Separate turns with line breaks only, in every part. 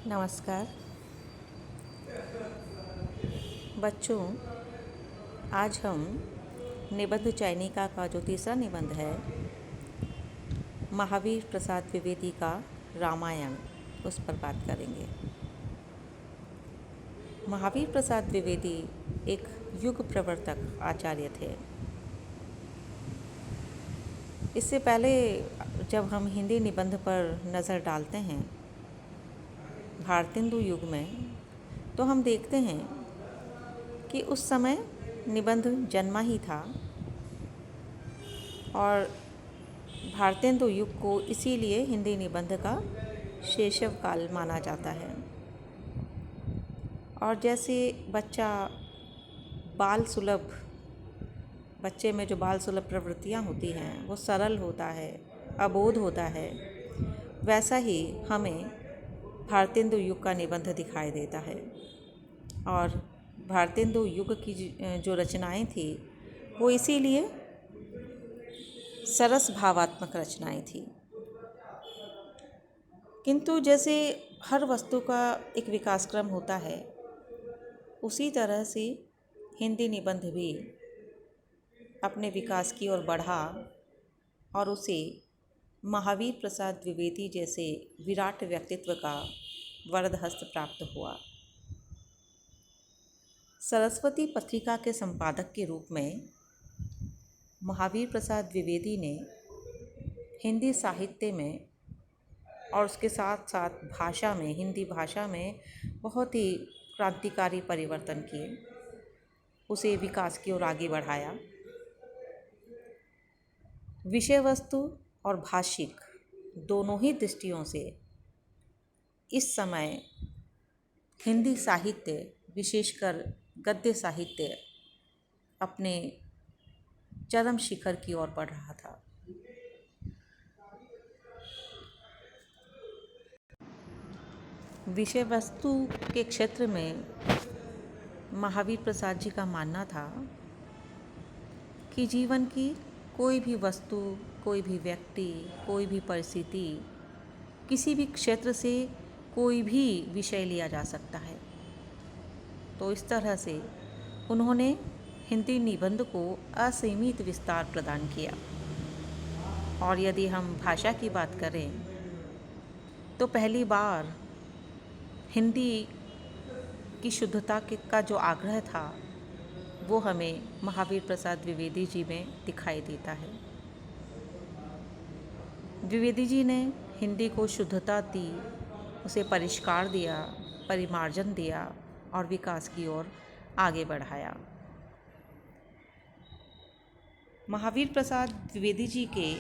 नमस्कार बच्चों। आज हम निबंध चयनिका का जो तीसरा निबंध है, महावीर प्रसाद द्विवेदी का रामायण, उस पर बात करेंगे। महावीर प्रसाद द्विवेदी एक युग प्रवर्तक आचार्य थे। इससे पहले जब हम हिंदी निबंध पर नज़र डालते हैं भारतेंदु युग में, तो हम देखते हैं कि उस समय निबंध जन्मा ही था और भारतेंदु युग को इसीलिए हिंदी निबंध का शैशव काल माना जाता है। और जैसे बच्चे में जो बाल सुलभ प्रवृत्तियाँ होती हैं वो सरल होता है, अबोध होता है, वैसा ही हमें भारतेंदु युग का निबंध दिखाई देता है। और भारतेंदु युग की जो रचनाएं थी वो इसीलिए सरस भावात्मक रचनाएं थी। किंतु जैसे हर वस्तु का एक विकास क्रम होता है, उसी तरह से हिंदी निबंध भी अपने विकास की ओर बढ़ा और उसे महावीर प्रसाद द्विवेदी जैसे विराट व्यक्तित्व का वरदहस्त प्राप्त हुआ। सरस्वती पत्रिका के संपादक के रूप में महावीर प्रसाद द्विवेदी ने हिंदी साहित्य में और उसके साथ साथ भाषा में, हिंदी भाषा में बहुत ही क्रांतिकारी परिवर्तन किए, उसे विकास की ओर आगे बढ़ाया। विषय वस्तु और भाषिक दोनों ही दृष्टियों से इस समय हिंदी साहित्य, विशेषकर गद्य साहित्य, अपने चरम शिखर की ओर बढ़ रहा था। विषय वस्तु के क्षेत्र में महावीर प्रसाद जी का मानना था कि जीवन की कोई भी वस्तु, कोई भी व्यक्ति, कोई भी परिस्थिति, किसी भी क्षेत्र से कोई भी विषय लिया जा सकता है। तो इस तरह से उन्होंने हिंदी निबंध को असीमित विस्तार प्रदान किया। और यदि हम भाषा की बात करें तो पहली बार हिंदी की शुद्धता का जो आग्रह था वो हमें महावीर प्रसाद द्विवेदी जी में दिखाई देता है। द्विवेदी जी ने हिंदी को शुद्धता दी, उसे परिष्कार दिया, परिमार्जन दिया और विकास की ओर आगे बढ़ाया। महावीर प्रसाद द्विवेदी जी के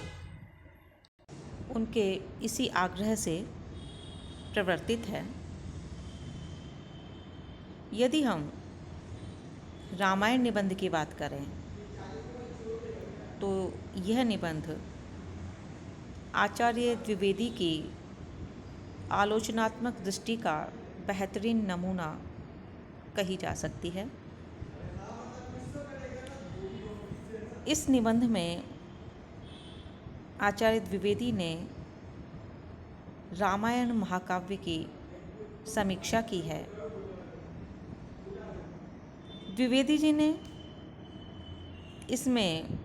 उनके इसी आग्रह से प्रवर्तित है। यदि हम रामायण निबंध की बात करें तो यह निबंध आचार्य द्विवेदी की आलोचनात्मक दृष्टि का बेहतरीन नमूना कही जा सकती है। इस निबंध में आचार्य द्विवेदी ने रामायण महाकाव्य की समीक्षा की है। द्विवेदी जी ने इसमें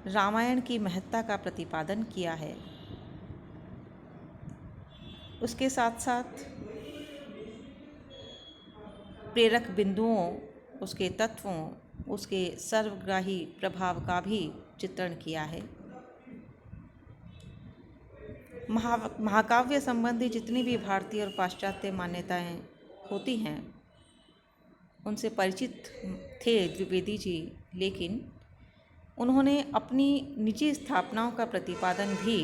रामायण की महत्ता का प्रतिपादन किया है। उसके साथ साथ प्रेरक बिंदुओं, उसके तत्वों, उसके सर्वग्राही प्रभाव का भी चित्रण किया है। महाकाव्य संबंधी जितनी भी भारतीय और पाश्चात्य मान्यताएं होती हैं उनसे परिचित थे द्विवेदी जी, लेकिन उन्होंने अपनी निजी स्थापनाओं का प्रतिपादन भी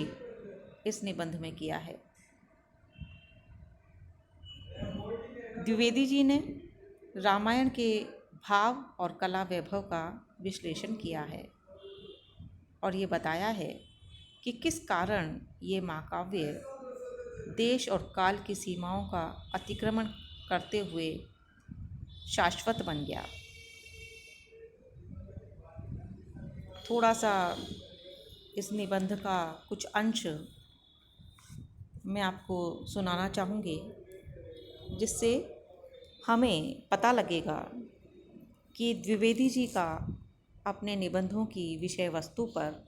इस निबंध में किया है। द्विवेदी जी ने रामायण के भाव और कला वैभव का विश्लेषण किया है और ये बताया है कि किस कारण ये महाकाव्य देश और काल की सीमाओं का अतिक्रमण करते हुए शाश्वत बन गया। थोड़ा सा इस निबंध का कुछ अंश मैं आपको सुनाना चाहूँगी, जिससे हमें पता लगेगा कि द्विवेदी जी का अपने निबंधों की विषय वस्तु पर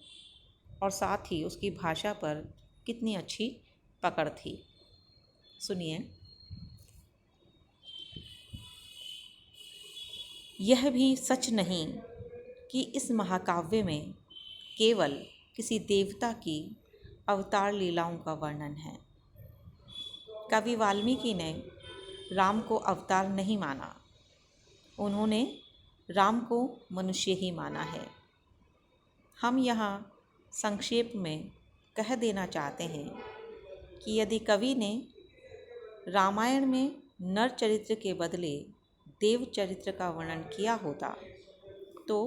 और साथ ही उसकी भाषा पर कितनी अच्छी पकड़ थी। सुनिए। यह भी सच नहीं कि इस महाकाव्य में केवल किसी देवता की अवतार लीलाओं का वर्णन है। कवि वाल्मीकि ने राम को अवतार नहीं माना, उन्होंने राम को मनुष्य ही माना है। हम यहाँ संक्षेप में कह देना चाहते हैं कि यदि कवि ने रामायण में नर चरित्र के बदले देव चरित्र का वर्णन किया होता तो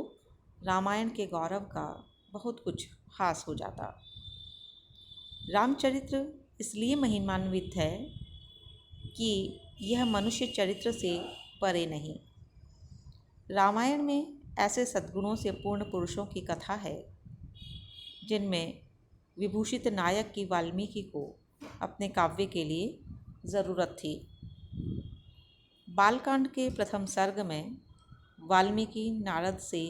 रामायण के गौरव का बहुत कुछ हास हो जाता। रामचरित्र इसलिए महिमान्वित है कि यह मनुष्य चरित्र से परे नहीं। रामायण में ऐसे सद्गुणों से पूर्ण पुरुषों की कथा है जिनमें विभूषित नायक की वाल्मीकि को अपने काव्य के लिए ज़रूरत थी। बालकांड के प्रथम सर्ग में वाल्मीकि नारद से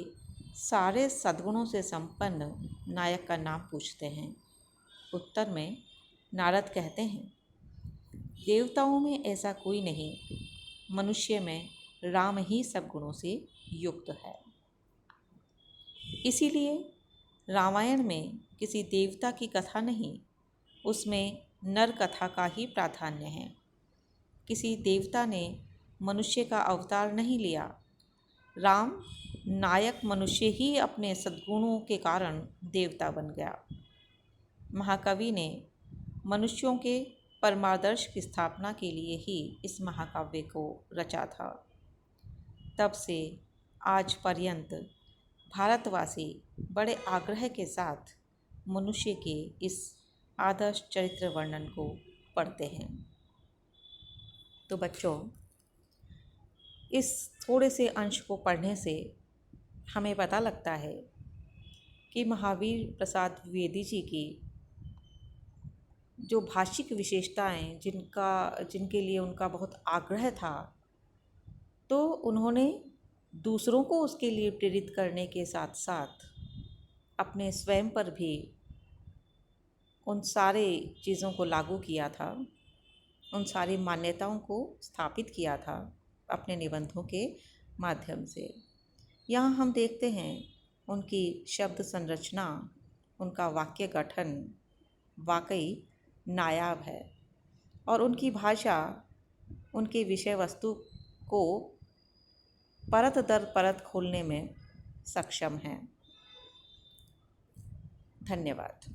सारे सद्गुणों से संपन्न नायक का नाम पूछते हैं। उत्तर में नारद कहते हैं, देवताओं में ऐसा कोई नहीं, मनुष्य में राम ही सब गुणों से युक्त है। इसीलिए रामायण में किसी देवता की कथा नहीं, उसमें नर कथा का ही प्राधान्य है। किसी देवता ने मनुष्य का अवतार नहीं लिया। राम नायक मनुष्य ही अपने सद्गुणों के कारण देवता बन गया। महाकवि ने मनुष्यों के परमादर्श की स्थापना के लिए ही इस महाकाव्य को रचा था। तब से आज पर्यंत भारतवासी बड़े आग्रह के साथ मनुष्य के इस आदर्श चरित्र वर्णन को पढ़ते हैं। तो बच्चों, इस थोड़े से अंश को पढ़ने से हमें पता लगता है कि महावीर प्रसाद द्विवेदी जी की जो भाषिक विशेषताएं जिनके लिए उनका बहुत आग्रह था, तो उन्होंने दूसरों को उसके लिए प्रेरित करने के साथ साथ अपने स्वयं पर भी उन सारे चीज़ों को लागू किया था, उन सारी मान्यताओं को स्थापित किया था अपने निबंधों के माध्यम से। यहाँ हम देखते हैं उनकी शब्द संरचना, उनका वाक्य गठन वाकई नायाब है और उनकी भाषा उनकी विषय वस्तु को परत दर परत खोलने में सक्षम है। धन्यवाद।